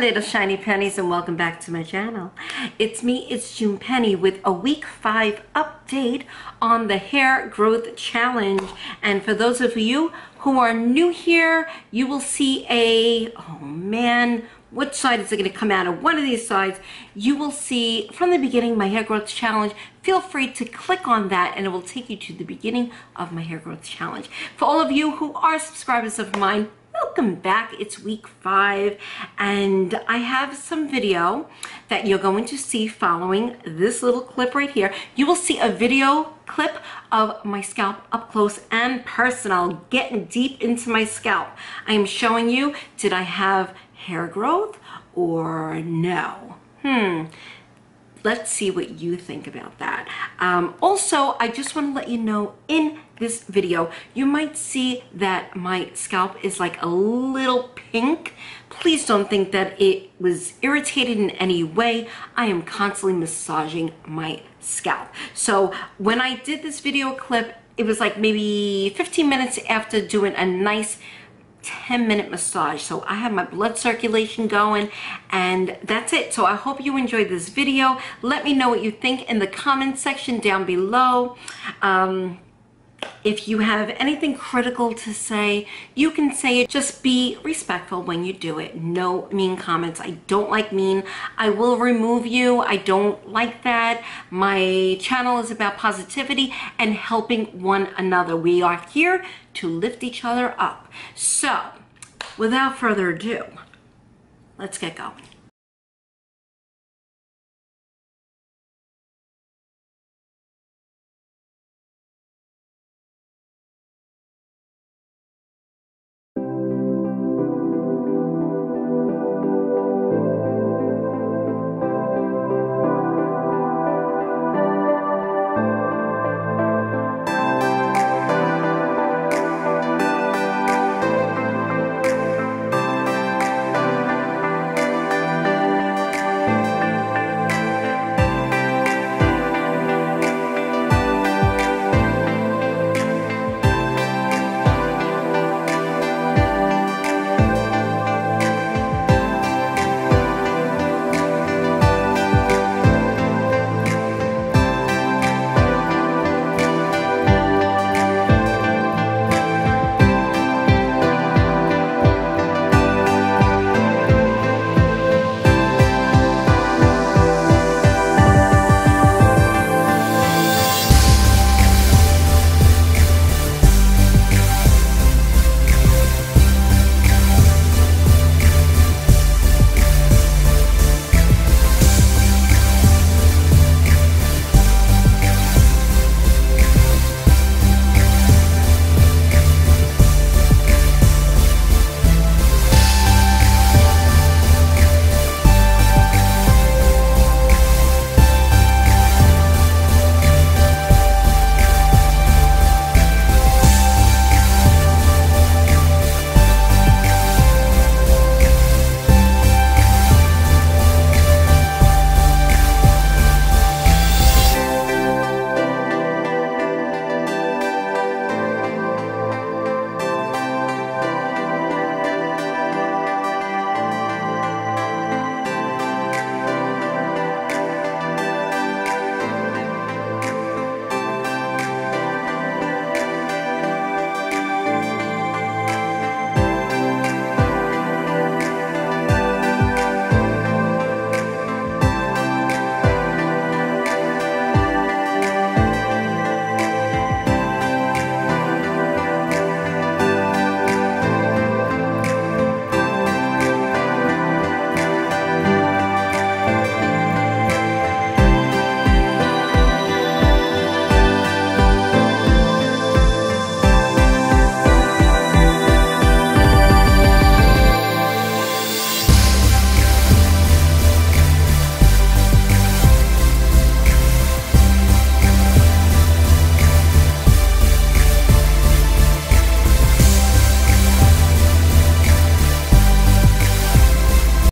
little shiny pennies, and welcome back to my channel. It's me, it's June Penny, with a week 5 update on the hair growth challenge. And for those of you who are new here, you will see oh man, which side is it going to come out of? One of these sides. You will see from the beginning my hair growth challenge. Feel free to click on that and it will take you to the beginning of my hair growth challenge. For all of you who are subscribers of mine, welcome back. It's week 5 and I have some video that you're going to see following this little clip right here. You will see a video clip of my scalp up close and personal, getting deep into my scalp. I am showing you, did I have hair growth or no? Let's see what you think about that. Also, I just want to let you know in this video, you might see that my scalp is like a little pink. Please don't think that it was irritated in any way. I am constantly massaging my scalp. So when I did this video clip, it was like maybe 15 minutes after doing a nice 10-minute massage. So I have my blood circulation going and that's it. So I hope you enjoyed this video. Let me know what you think in the comment section down below. If you have anything critical to say, you can say it. Just be respectful when you do it. No mean comments. I don't like mean. I will remove you. I don't like that. My channel is about positivity and helping one another. We are here to lift each other up. So, without further ado, let's get going.